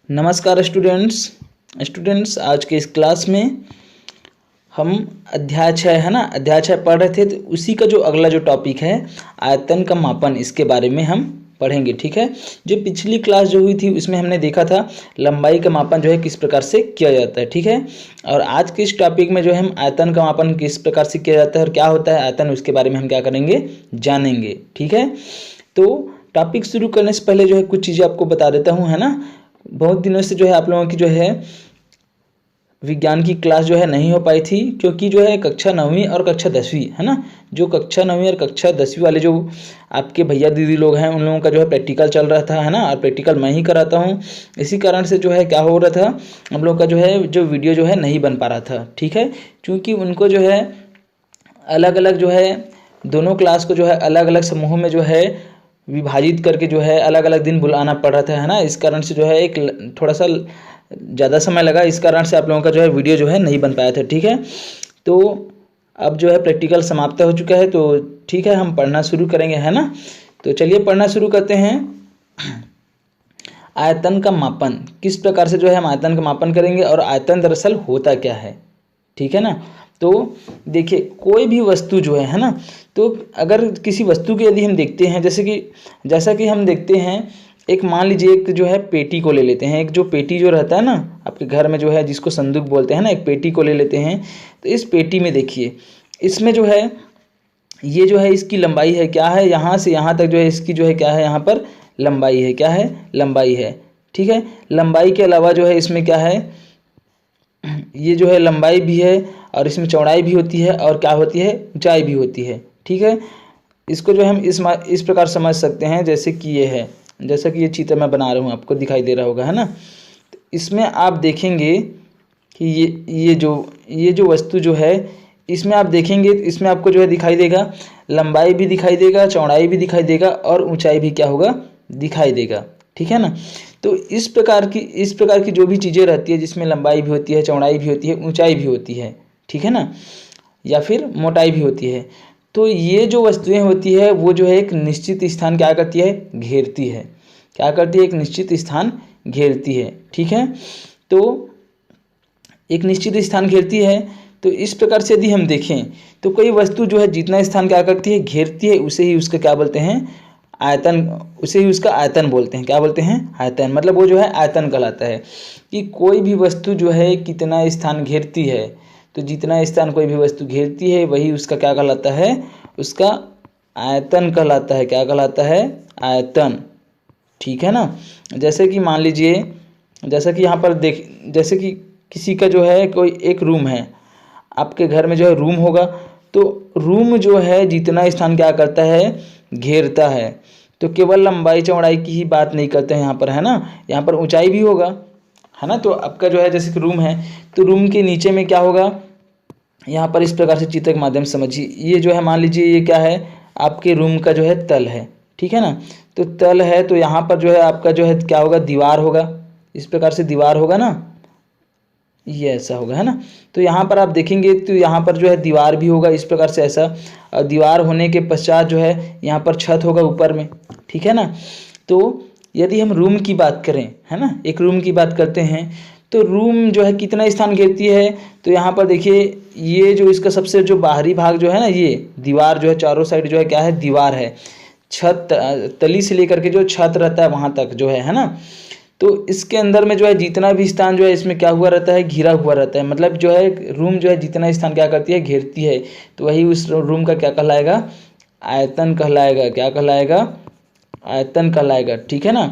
नमस्कार स्टूडेंट्स आज के इस क्लास में हम अध्याय 6 है ना अध्याय 6 पढ़ रहे थे। तो उसी का जो अगला जो टॉपिक है आयतन का मापन, इसके बारे में हम पढ़ेंगे। ठीक है, जो पिछली क्लास जो हुई थी उसमें हमने देखा था लंबाई का मापन जो है किस प्रकार से किया जाता है। ठीक है, और आज के इस टॉपिक में जो है हम आयतन का मापन किस प्रकार से किया जाता है और क्या होता है आयतन, उसके बारे में हम क्या करेंगे, जानेंगे। ठीक है, तो टॉपिक शुरू करने से पहले जो है कुछ चीज़ें आपको बता देता हूँ, है ना। बहुत दिनों से जो है आप लोगों की जो है विज्ञान की क्लास जो है नहीं हो पाई थी, क्योंकि जो है कक्षा 9वीं और कक्षा 10वीं है ना, जो कक्षा 9वीं और कक्षा 10वीं वाले जो आपके भैया दीदी लोग हैं उन लोगों का जो है प्रैक्टिकल चल रहा था, है ना। और प्रैक्टिकल मैं ही कराता हूँ, इसी कारण से जो है क्या हो रहा था, हम लोग का जो है जो वीडियो जो है नहीं बन पा रहा था। ठीक है, क्योंकि उनको जो है अलग अलग जो है दोनों क्लास को जो है अलग अलग समूहों में जो है विभाजित करके जो है अलग अलग दिन बुलाना पड़ रहा था, है ना। इस कारण से जो है एक थोड़ा सा ज़्यादा समय लगा, इस कारण से आप लोगों का जो है वीडियो जो है नहीं बन पाया था। ठीक है, तो अब जो है प्रैक्टिकल समाप्त हो चुका है, तो ठीक है हम पढ़ना शुरू करेंगे, है ना। तो चलिए पढ़ना शुरू करते हैं। आयतन का मापन, किस प्रकार से जो है हम आयतन का मापन करेंगे और आयतन दरअसल होता क्या है। ठीक है ना, तो देखिए कोई भी वस्तु जो है ना, तो अगर किसी वस्तु के यदि हम देखते हैं, जैसा कि हम देखते हैं, एक मान लीजिए एक जो है पेटी को ले लेते हैं। एक जो पेटी जो रहता है ना आपके घर में जो है, जिसको संदूक बोलते हैं ना, एक पेटी को ले लेते हैं। तो इस पेटी में देखिए, इसमें जो है ये जो है इसकी लंबाई है क्या है, यहाँ से यहाँ तक जो है इसकी जो है क्या है, यहाँ पर लंबाई है, क्या है, लंबाई है। ठीक है, लंबाई के अलावा जो है इसमें क्या है, ये जो है लंबाई भी है और इसमें चौड़ाई भी होती है और क्या होती है, ऊंचाई भी होती है। ठीक है, इसको जो हम इस प्रकार समझ सकते हैं, जैसे कि ये है, जैसा कि ये चित्र मैं बना रहा हूँ, आपको दिखाई दे रहा होगा, है ना। तो इसमें आप देखेंगे कि ये जो वस्तु जो है, इसमें आप देखेंगे तो इसमें आपको जो है दिखाई देगा, लंबाई भी दिखाई देगा, चौड़ाई भी दिखाई देगा और ऊंचाई भी क्या होगा, दिखाई देगा। ठीक है ना, तो इस प्रकार की जो भी चीज़ें रहती है, जिसमें लंबाई भी होती है, चौड़ाई भी होती है, ऊंचाई भी होती है, ठीक है ना, या फिर मोटाई भी होती है, तो ये जो वस्तुएं होती है वो जो है एक निश्चित स्थान क्या करती है, घेरती है। क्या करती है, एक निश्चित स्थान घेरती है। ठीक है, तो एक निश्चित स्थान घेरती है। तो इस प्रकार से यदि हम देखें तो कोई वस्तु जो है जितना स्थान क्या करती है, घेरती है, उसे ही उसका क्या बोलते हैं, आयतन, उसे ही उसका आयतन बोलते हैं। क्या बोलते हैं, आयतन, मतलब वो जो है आयतन कहलाता है। कि कोई भी वस्तु जो है कितना स्थान घेरती है, तो जितना स्थान कोई भी वस्तु घेरती है वही उसका क्या कहलाता है, उसका आयतन कहलाता है। क्या कहलाता है, आयतन। ठीक है ना, जैसे कि मान लीजिए, जैसा कि यहाँ पर जैसे कि किसी का जो है कोई एक रूम है, आपके घर में जो है रूम होगा, तो रूम जो है जितना स्थान क्या करता है, घेरता है। तो केवल लंबाई चौड़ाई की ही बात नहीं करते हैं यहाँ पर, है ना, यहाँ पर ऊंचाई भी होगा, है ना। तो आपका जो है जैसे कि रूम है, तो रूम के नीचे में क्या होगा, यहाँ पर इस प्रकार से चित्र के माध्यम से समझिए। ये जो है मान लीजिए ये क्या है, आपके रूम का जो है तल है। ठीक है ना, तो तल है, तो यहाँ पर जो है आपका जो है क्या होगा, दीवार होगा, इस प्रकार से दीवार होगा ना, ये ऐसा होगा, है ना। तो यहाँ पर आप देखेंगे तो यहाँ पर जो है दीवार भी होगा इस प्रकार से ऐसा, और दीवार होने के पश्चात जो है यहाँ पर छत होगा ऊपर में। ठीक है ना, तो यदि हम रूम की बात करें, है ना, एक रूम की बात करते हैं, तो रूम जो है कितना स्थान घेरती है, तो यहाँ पर देखिए ये जो इसका सबसे जो बाहरी भाग जो है ना, ये दीवार जो है चारों साइड जो है क्या है, दीवार है। छत, तली से लेकर के जो छत रहता है वहाँ तक जो है ना, तो इसके अंदर में जो है जितना भी स्थान जो है इसमें क्या हुआ रहता है, घिरा हुआ रहता है। मतलब जो है रूम जो है जितना स्थान क्या करती है, घेरती है, तो वही उस रूम का क्या कहलाएगा, आयतन कहलाएगा। क्या कहलाएगा, आयतन कहलाएगा। ठीक है ना,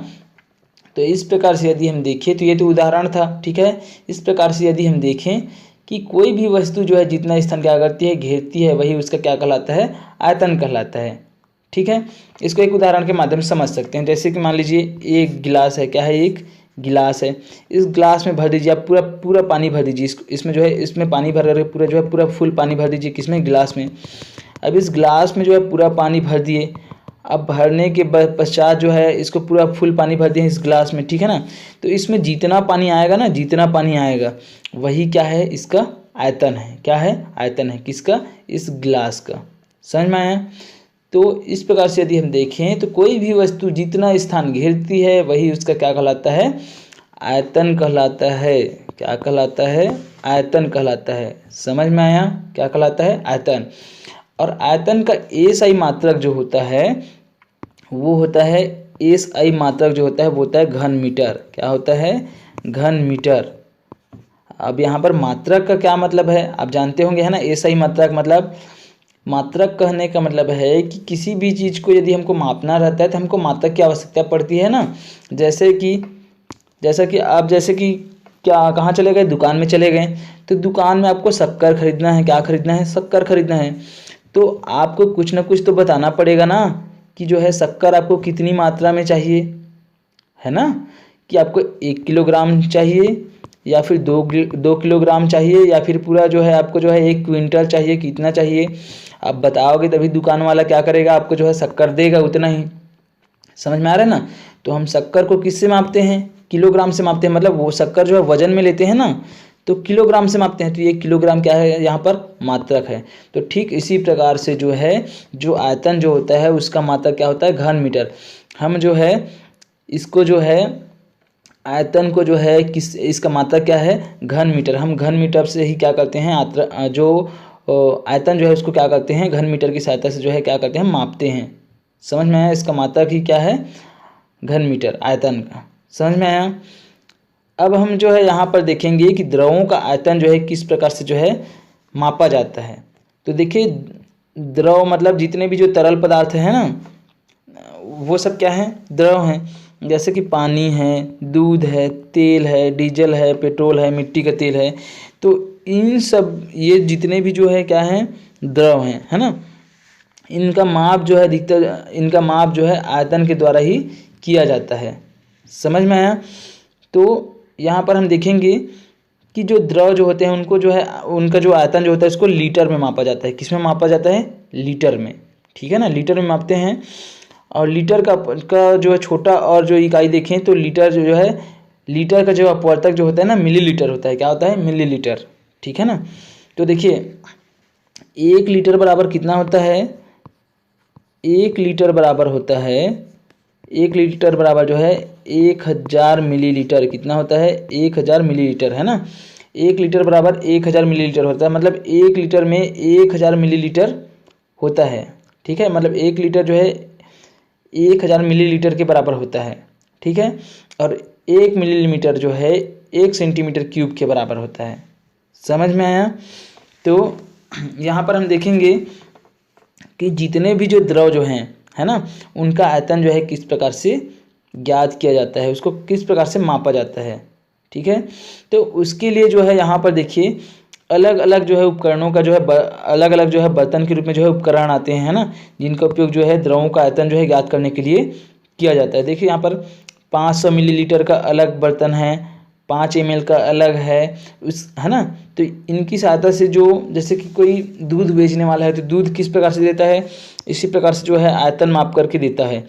तो इस प्रकार से यदि हम देखें, तो ये तो उदाहरण था। ठीक है, इस प्रकार से यदि हम देखें कि कोई भी वस्तु जो है जितना स्थान क्या करती है, घेरती है, वही उसका क्या कहलाता है, आयतन कहलाता है। ठीक है, इसको एक उदाहरण के माध्यम से समझ सकते हैं। जैसे कि मान लीजिए एक गिलास है, क्या है, एक गिलास है। इस गिलास में भर दीजिए आप पूरा पानी भर दीजिए, इसमें जो है इसमें पानी भर कर पूरा जो है पूरा फुल पानी भर दीजिए, किसमें, गिलास में। अब इस गिलास में जो है पूरा पानी भर दिए। अब भरने के पश्चात जो है इसको पूरा फुल पानी भर दिए इस गिलास में। ठीक है ना, तो इसमें जितना पानी आएगा ना, जितना पानी आएगा वही क्या है, इसका आयतन है। क्या है, आयतन है, किसका, इस गिलास का। समझ में आया। तो इस प्रकार से यदि हम देखें तो कोई भी वस्तु जितना स्थान घेरती है वही उसका क्या कहलाता है, आयतन कहलाता है। क्या कहलाता है? आयतन कहलाता है। समझ में आया? क्या कहलाता है? आयतन। और आयतन का एसआई मात्रक जो होता है वो होता है, एसआई मात्रक जो होता है वो होता है घन मीटर। क्या होता है? घन मीटर। अब यहाँ पर मात्रक का क्या मतलब है आप जानते होंगे, है ना। एसआई मात्रक मतलब, मात्रक कहने का मतलब है कि किसी भी चीज़ को यदि हमको मापना रहता है तो हमको मात्रक की आवश्यकता पड़ती है ना। जैसे कि क्या, कहाँ चले गए? दुकान में चले गए, तो दुकान में आपको शक्कर खरीदना है। क्या खरीदना है? शक्कर खरीदना है। तो आपको कुछ ना कुछ तो बताना पड़ेगा ना कि जो है शक्कर आपको कितनी मात्रा में चाहिए, है ना। कि आपको 1 किलोग्राम चाहिए या फिर 2 किलोग्राम चाहिए या फिर पूरा जो है आपको जो है 1 क्विंटल चाहिए, कितना चाहिए आप बताओगे तभी दुकान वाला क्या करेगा, आपको जो है शक्कर देगा उतना ही। समझ में आ रहा है ना। तो हम शक्कर को किससे मापते हैं? किलोग्राम से मापते हैं। मतलब वो शक्कर जो है वजन में लेते हैं ना, तो किलोग्राम से मापते हैं। तो ये किलोग्राम क्या है? यहाँ पर मात्रक है। तो ठीक इसी प्रकार से जो है, जो आयतन जो होता है उसका मात्रक क्या होता है? घन मीटर। हम जो है इसको जो है आयतन को जो है इसका मात्रक क्या है? घन मीटर। हम घन मीटर से ही क्या करते हैं, जो आयतन जो है उसको क्या करते हैं? घन मीटर की सहायता से जो है क्या करते हैं? मापते हैं। समझ में आया? इसका मात्रक ही क्या है? घन मीटर, आयतन का। समझ में आया? अब हम जो है यहाँ पर देखेंगे कि द्रवों का आयतन जो है किस प्रकार से जो है मापा जाता है। तो देखिए, द्रव मतलब जितने भी जो तरल पदार्थ है ना, वो सब क्या है? द्रव हैं। जैसे कि पानी है, दूध है, तेल है, डीजल है, पेट्रोल है, मिट्टी का तेल है। तो इन सब, ये जितने भी जो है क्या है? द्रव हैं, है ना। इनका माप जो है अधिकतर, इनका माप जो है आयतन के द्वारा ही किया जाता है। समझ में आया? तो यहाँ पर हम देखेंगे कि जो द्रव जो होते हैं उनको जो है, उनका जो आयतन जो होता है उसको लीटर में मापा जाता है। किस में मापा जाता है? लीटर में। ठीक है ना, लीटर में मापते हैं। और लीटर का जो है छोटा और जो इकाई देखें तो लीटर जो है, लीटर का जो अपवर्तक जो होता है ना, मिलीलीटर होता है। क्या होता है? मिलीलीटर। ठीक है ना। तो देखिए 1 लीटर बराबर कितना होता है? 1 लीटर बराबर होता है, 1 लीटर बराबर जो है 1000 मिलीलीटर। कितना होता है? 1000 मिलीलीटर, है ना। 1 लीटर बराबर 1000 मिलीलीटर होता है। मतलब 1 लीटर में 1000 मिलीलीटर होता है। ठीक है, मतलब 1 लीटर जो है 1000 मिलीलीटर के बराबर होता है। ठीक है। और 1 मिलीमीटर जो है 1 सेंटीमीटर क्यूब के बराबर होता है। समझ में आया? तो यहाँ पर हम देखेंगे कि जितने भी जो द्रव जो हैं, है ना, उनका आयतन जो है किस प्रकार से ज्ञात किया जाता है, उसको किस प्रकार से मापा जाता है। ठीक है। तो उसके लिए जो है यहाँ पर देखिए अलग अलग जो है उपकरणों का जो है अलग अलग जो है बर्तन के रूप में जो है उपकरण आते हैं, है ना, जिनका उपयोग जो है द्रवों का आयतन जो है ज्ञात करने के लिए किया जाता है। देखिए यहाँ पर 500 मिलीलीटर का अलग बर्तन है, 5 ml का अलग है, है ना। तो इनकी सहायता से जो, जैसे कि कोई दूध बेचने वाला है तो दूध किस प्रकार से देता है, इसी प्रकार से जो है आयतन माप करके देता है।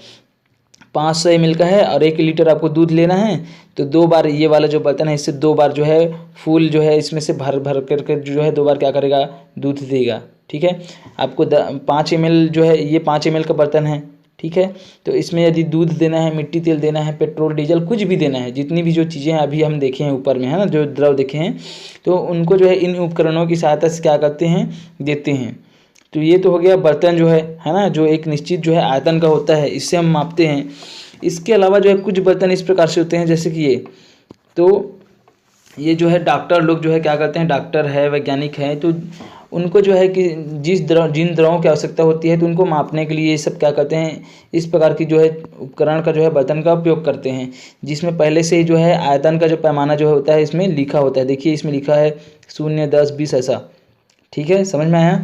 500 ml का है और 1 लीटर आपको दूध लेना है, तो 2 बार ये वाला जो बर्तन है इससे 2 बार जो है फूल जो है इसमें से भर भर करके जो है 2 बार क्या करेगा? दूध देगा। ठीक है। आपको 5 ml जो है, ये 5 ml का बर्तन है। ठीक है। तो इसमें यदि दूध देना है, मिट्टी तेल देना है, पेट्रोल डीजल कुछ भी देना है, जितनी भी जो चीज़ें अभी हम देखे हैं ऊपर में, है ना, जो द्रव देखे हैं, तो उनको जो है इन उपकरणों की सहायता से क्या करते हैं? देते हैं। तो ये तो हो गया बर्तन जो है ना, जो एक निश्चित जो है आयतन का होता है, इससे हम मापते हैं। इसके अलावा जो है कुछ बर्तन इस प्रकार से होते हैं, जैसे कि ये, तो ये जो है डॉक्टर लोग जो है क्या करते हैं, डॉक्टर है, वैज्ञानिक हैं, तो उनको जो है कि जिन द्रवों की आवश्यकता होती है तो उनको मापने के लिए ये सब क्या करते हैं, इस प्रकार की जो है उपकरण का जो है बर्तन का उपयोग करते हैं, जिसमें पहले से ही जो है आयतन का जो पैमाना जो होता है इसमें लिखा होता है। देखिए इसमें लिखा है 0, 10, 20 ऐसा। ठीक है, समझ में आया?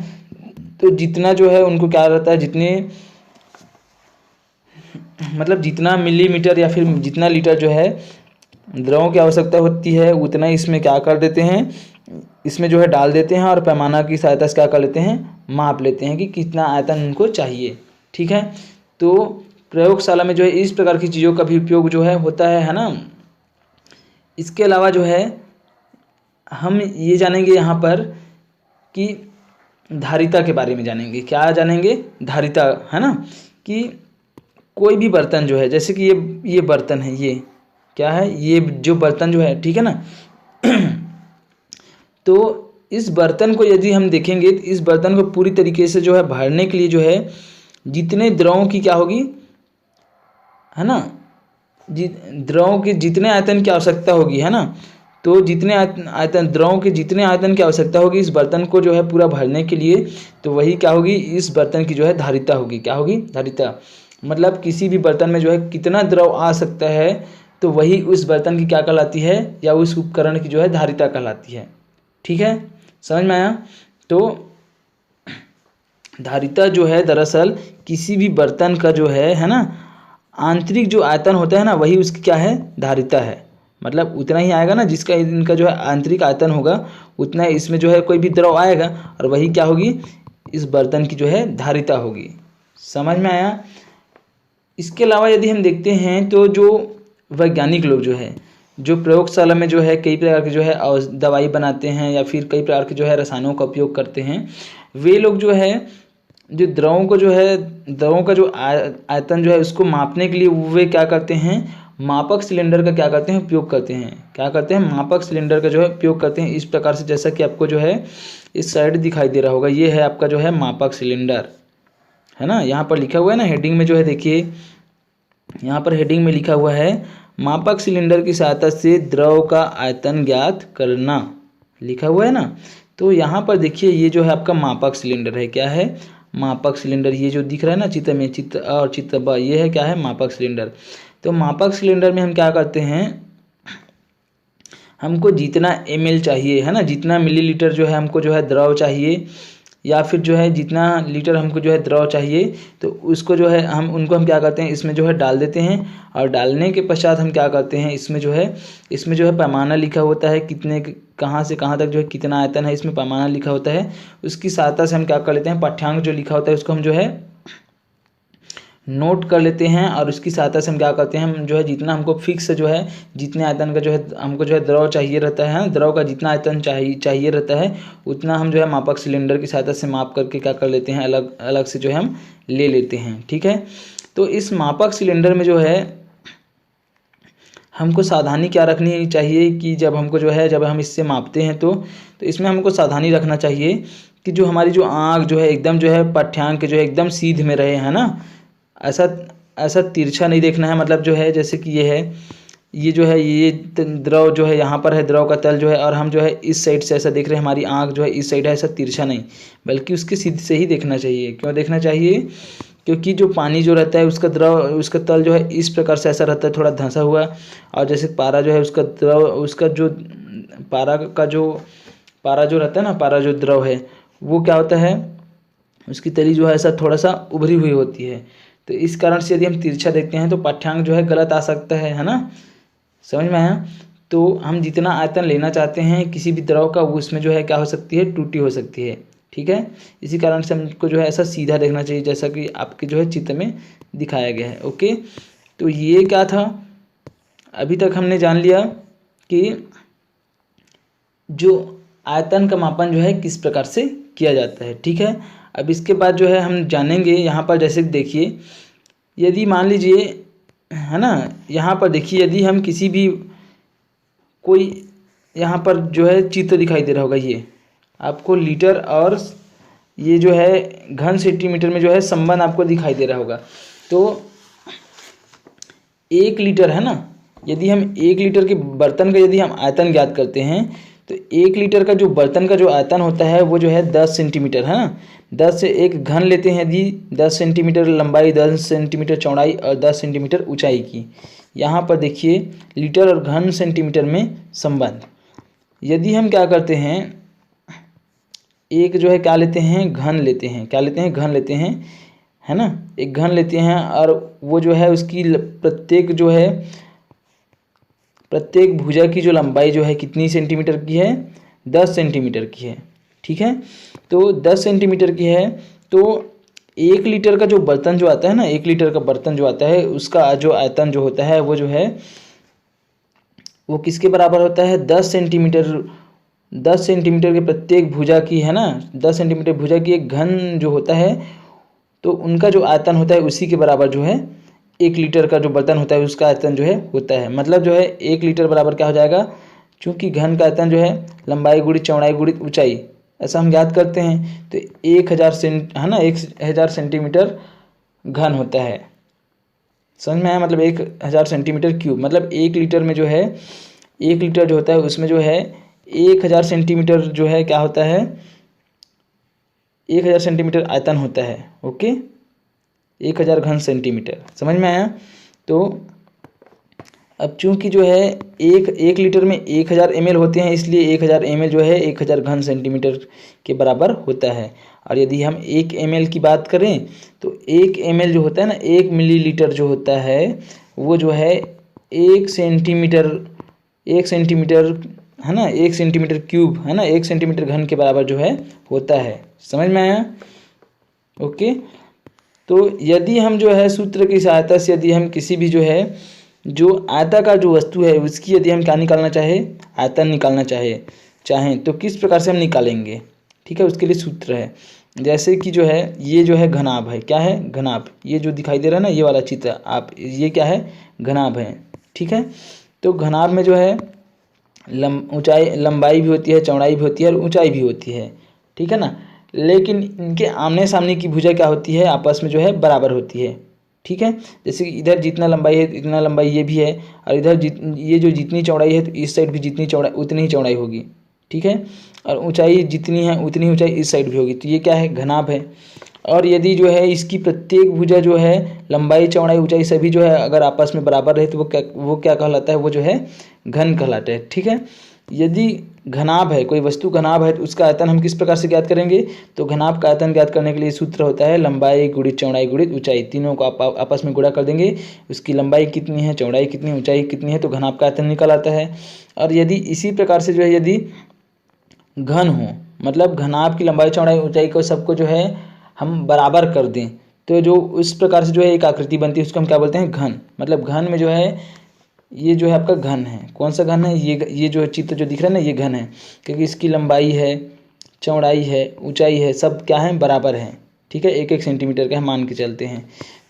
तो जितना जो है उनको क्या रहता है, मतलब जितना मिलीमीटर या फिर जितना लीटर जो है द्रवों की आवश्यकता होती है उतना इसमें क्या कर देते हैं, इसमें जो है डाल देते हैं और पैमाना की सहायता से क्या कर लेते हैं, माप लेते हैं कि कितना आयतन उनको चाहिए। ठीक है। तो प्रयोगशाला में जो है इस प्रकार की चीज़ों का भी उपयोग जो है होता है ना। इसके अलावा जो है हम ये जानेंगे यहाँ पर कि धारिता के बारे में जानेंगे। क्या जानेंगे? धारिता, है ना, कि कोई भी बर्तन जो है, जैसे कि ये बर्तन है, क्या है, ये जो बर्तन जो है, ठीक है ना। तो इस बर्तन को यदि हम देखेंगे तो इस बर्तन को पूरी तरीके से जो है भरने के लिए जो है जितने द्रवों की क्या होगी, है ना, द्रवों के जितने आयतन की आवश्यकता होगी, है ना, तो जितने आयतन द्रवों के जितने आयतन की आवश्यकता होगी इस बर्तन को जो है पूरा भरने के लिए, तो वही क्या होगी, इस बर्तन की जो है धारिता होगी। क्या होगी, धारिता। मतलब किसी भी बर्तन में जो है कितना द्रव आ सकता है, तो वही उस बर्तन की क्या कहलाती है, या उस उपकरण की जो है धारिता कहलाती है। ठीक है, समझ में आया। तो धारिता जो है दरअसल किसी भी बर्तन का जो है ना, आंतरिक जो आयतन होता है ना, वही उसकी क्या है, धारिता है। मतलब उतना ही आएगा ना, जिसका इनका जो है आंतरिक आयतन होगा उतना इसमें जो है कोई भी द्रव आएगा, और वही क्या होगी, इस बर्तन की जो है धारिता होगी। समझ में आया। इसके अलावा यदि हम देखते हैं तो जो वैज्ञानिक लोग जो है, जो प्रयोगशाला में जो है कई प्रकार के जो है दवाई बनाते हैं या फिर कई प्रकार के जो है रसायनों का उपयोग करते हैं, वे लोग जो है जो द्रवों को जो है द्रवों का जो आयतन जो है उसको मापने के लिए वे क्या करते हैं, मापक सिलेंडर का क्या करते हैं, उपयोग करते हैं। क्या करते हैं, मापक सिलेंडर का जो है उपयोग करते हैं। इस प्रकार से जैसा कि आपको जो है इस साइड दिखाई दे रहा होगा, ये है आपका जो है मापक सिलेंडर, है ना। यहाँ पर लिखा हुआ है ना हेडिंग में, जो है देखिए यहाँ पर हेडिंग में लिखा हुआ है मापक सिलेंडर की सहायता से द्रव का आयतन ज्ञात करना, लिखा हुआ है ना। तो यहाँ पर देखिए ये जो है आपका मापक सिलेंडर है। क्या है, मापक सिलेंडर। ये जो दिख रहा है ना चित्र में, चित्र और चित्र ब, ये है क्या है, मापक सिलेंडर। तो मापक सिलेंडर में हम क्या करते हैं, हमको जितना ml चाहिए, है ना, जितना मिलीलीटर जो है हमको जो है द्रव चाहिए, या फिर जो है जितना लीटर हमको जो है द्रव चाहिए, तो उसको जो है हम क्या करते हैं, इसमें जो है डाल देते हैं। और डालने के पश्चात हम क्या करते हैं, इसमें जो है पैमाना लिखा होता है, कितने कहाँ से कहाँ तक जो है कितना आयतन है, इसमें पैमाना लिखा होता है। उसकी सहायता से हम क्या कर लेते हैं, पाठ्यांक जो लिखा होता है उसको हम जो है नोट कर लेते हैं, और उसकी सहायता से हम क्या करते हैं, हम जो है जितना हमको फिक्स जो है जितने आयतन का जो है हमको जो है द्रव चाहिए रहता है, द्रव का जितना आयतन चाहिए रहता है उतना हम जो है मापक सिलेंडर की सहायता से माप करके क्या कर लेते हैं, अलग अलग से जो है हम ले लेते हैं। ठीक है, तो इस मापक सिलेंडर में जो है हमको सावधानी क्या रखनी चाहिए कि जब हम इससे मापते हैं तो इसमें हमको सावधानी रखना चाहिए कि जो हमारी जो आँख जो है एकदम जो है पाठ्यांक जो है एकदम सीध में रहे, है ना। ऐसा तिरछा नहीं देखना है। मतलब जो है जैसे कि ये जो है ये द्रव जो है यहाँ पर है, द्रव का तल जो है, और हम जो है इस साइड से ऐसा देख रहे हैं, हमारी आँख जो है इस साइड है, ऐसा तिरछा नहीं, बल्कि उसके सीध से ही देखना चाहिए। क्यों देखना चाहिए, क्योंकि जो पानी जो रहता है उसका तल जो है इस प्रकार से ऐसा रहता है, थोड़ा धंसा हुआ। और जैसे पारा जो है उसका द्रव, उसका जो पारा जो रहता है ना, पारा जो द्रव है वो क्या होता है, उसकी तली जो है ऐसा थोड़ा सा उभरी हुई होती है। तो इस कारण से यदि हम तिरछा देखते हैं तो पाठ्यांक जो है गलत आ सकता है ना। समझ में आया। तो हम जितना आयतन लेना चाहते हैं किसी भी द्रव का, वो उसमें जो है क्या हो सकती है, त्रुटि हो सकती है। ठीक है, इसी कारण से हमको जो है ऐसा सीधा देखना चाहिए, जैसा कि आपके जो है चित्र में दिखाया गया है। ओके, तो ये क्या था, अभी तक हमने जान लिया कि जो आयतन का मापन जो है किस प्रकार से किया जाता है। ठीक है, अब इसके बाद जो है हम जानेंगे यहाँ पर, जैसे देखिए यदि मान लीजिए, है ना, यहाँ पर देखिए यदि हम किसी भी कोई यहाँ पर जो है चित्र दिखाई दे रहा होगा, ये आपको लीटर और ये जो है घन सेंटीमीटर में जो है संबंध आपको दिखाई दे रहा होगा। तो 1 लीटर, है ना, यदि हम 1 लीटर के बर्तन का यदि हम आयतन ज्ञात करते हैं तो 1 लीटर का जो बर्तन का जो आयतन होता है वो जो है 10 सेंटीमीटर, है ना। 10 से एक घन लेते हैं यदि, 10 सेंटीमीटर लंबाई, 10 सेंटीमीटर चौड़ाई और 10 सेंटीमीटर ऊंचाई की। यहाँ पर देखिए लीटर और घन सेंटीमीटर में संबंध। यदि हम क्या करते हैं, एक जो है क्या लेते हैं, घन लेते हैं, क्या लेते हैं, घन लेते हैं, है ना, एक घन लेते हैं, और वो जो है उसकी प्रत्येक भुजा की जो लंबाई जो है कितनी सेंटीमीटर की है, 10 सेंटीमीटर की है। ठीक है, तो 10 सेंटीमीटर की है। तो 1 लीटर का जो बर्तन जो आता है ना, 1 लीटर का बर्तन जो आता है उसका जो आयतन जो होता है वो जो है वो किसके बराबर होता है, 10 सेंटीमीटर के प्रत्येक भुजा की, है ना, 10 सेंटीमीटर भुजा की एक घन जो होता है, तो उनका जो आयतन होता है उसी के बराबर जो है 1 लीटर का जो बर्तन होता है उसका आयतन जो है होता है। मतलब जो है 1 लीटर बराबर क्या हो जाएगा, चूँकि घन का आयतन जो है लंबाई गुणित चौड़ाई गुणित ऊंचाई, ऐसा हम याद करते हैं। तो 1000 सेंटीमीटर घन होता है। समझ में आया? मतलब 1000 सेंटीमीटर क्यूब, मतलब 1 लीटर में जो है 1 लीटर जो होता है उसमें जो है 1000 सेंटीमीटर जो है क्या होता है, 1000 सेंटीमीटर आयतन होता है। ओके, 1000 घन सेंटीमीटर। समझ में आया? तो अब चूंकि जो है एक लीटर में 1000 ml होते हैं, इसलिए 1000 ml जो है 1000 घन सेंटीमीटर के बराबर होता है। और यदि हम 1 ml की बात करें तो 1 ml जो होता है ना, 1 मिलीलीटर जो होता है वो जो है 1 सेंटीमीटर है ना, 1 सेंटीमीटर क्यूब है ना, 1 सेंटीमीटर घन के बराबर जो है होता है। समझ में आया? ओके, तो यदि हम जो है सूत्र की सहायता से यदि हम किसी भी जो है जो आयताकार जो वस्तु है उसकी यदि हम क्या निकालना चाहे, आयतन निकालना चाहें तो किस प्रकार से हम निकालेंगे, ठीक है, उसके लिए सूत्र है। जैसे कि जो है ये जो है घनाभ है, क्या है, घनाभ, ये जो दिखाई दे रहा है ना ये वाला चित्र, आप ये क्या है, घनाभ है, ठीक है। तो घनाभ में जो है लंबाई भी होती है, चौड़ाई भी होती है और ऊंचाई भी होती है, ठीक है ना। लेकिन इनके आमने सामने की भुजा क्या होती है, आपस में जो है बराबर होती है, ठीक है। जैसे कि इधर जितना लंबाई है इतना लंबाई ये भी है, और इधर ये जो जितनी चौड़ाई है तो इस साइड भी जितनी चौड़ाई उतनी ही चौड़ाई होगी, ठीक है। और ऊंचाई जितनी है उतनी ऊंचाई इस साइड भी होगी। तो ये क्या है, घनाभ है। और यदि जो है इसकी प्रत्येक भुजा जो है लंबाई चौड़ाई ऊंचाई सभी जो है अगर आपस में बराबर रहे तो वो क्या कहलाता है, वो जो है घन कहलाता है, ठीक है। यदि घनाभ है, कोई वस्तु घनाभ है तो उसका आयतन हम किस प्रकार से ज्ञात करेंगे, तो घनाभ का आयतन ज्ञात करने के लिए सूत्र होता है लंबाई गुणित चौड़ाई गुणित ऊंचाई। तीनों को आप आपस में गुणा कर देंगे, उसकी लंबाई कितनी है, चौड़ाई कितनी, ऊंचाई कितनी है, तो घनाभ का आयतन निकल आता है। और यदि इसी प्रकार से जो है यदि घन हो, मतलब घनाभ की लंबाई चौड़ाई ऊंचाई को सबको जो है हम बराबर कर दें तो जो उस प्रकार से जो है एक आकृति बनती है उसको हम क्या बोलते हैं, घन। मतलब घन में जो है ये जो है आपका घन है, कौन सा घन है, ये जो चित्र जो दिख रहा है ना ये घन है, क्योंकि इसकी लंबाई है, चौड़ाई है, ऊंचाई है, सब क्या है, बराबर है, ठीक है, 1-1 सेंटीमीटर का मान के चलते हैं।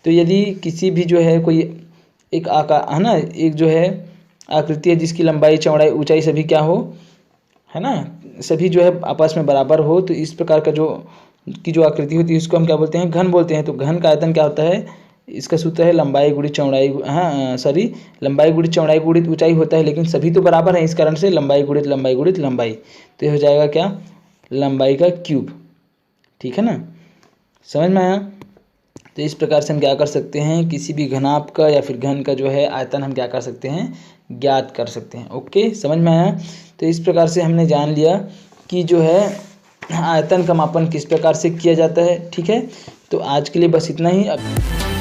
तो यदि किसी भी जो है कोई एक आकार है ना, एक जो है आकृति है जिसकी लंबाई चौड़ाई ऊंचाई सभी क्या हो, है ना, सभी जो है आपस में बराबर हो, तो इस प्रकार का जो आकृति होती है उसको हम क्या बोलते हैं, घन बोलते हैं। तो घन का आयतन क्या होता है, इसका सूत्र है लंबाई गुणित चौड़ाई, लंबाई गुणित चौड़ाई गुणित ऊंचाई होता है, लेकिन सभी तो बराबर है, इस कारण से लंबाई गुणित लंबाई गुणित लंबाई, तो ये हो जाएगा क्या, लंबाई का क्यूब, ठीक है ना। समझ में आया? तो इस प्रकार से हम क्या कर सकते हैं, किसी भी घनाभ का या फिर घन का जो है आयतन हम क्या कर सकते हैं, ज्ञात कर सकते हैं। ओके, समझ में आया? तो इस प्रकार से हमने जान लिया कि जो है आयतन का मापन किस प्रकार से किया जाता है, ठीक है। तो आज के लिए बस इतना ही।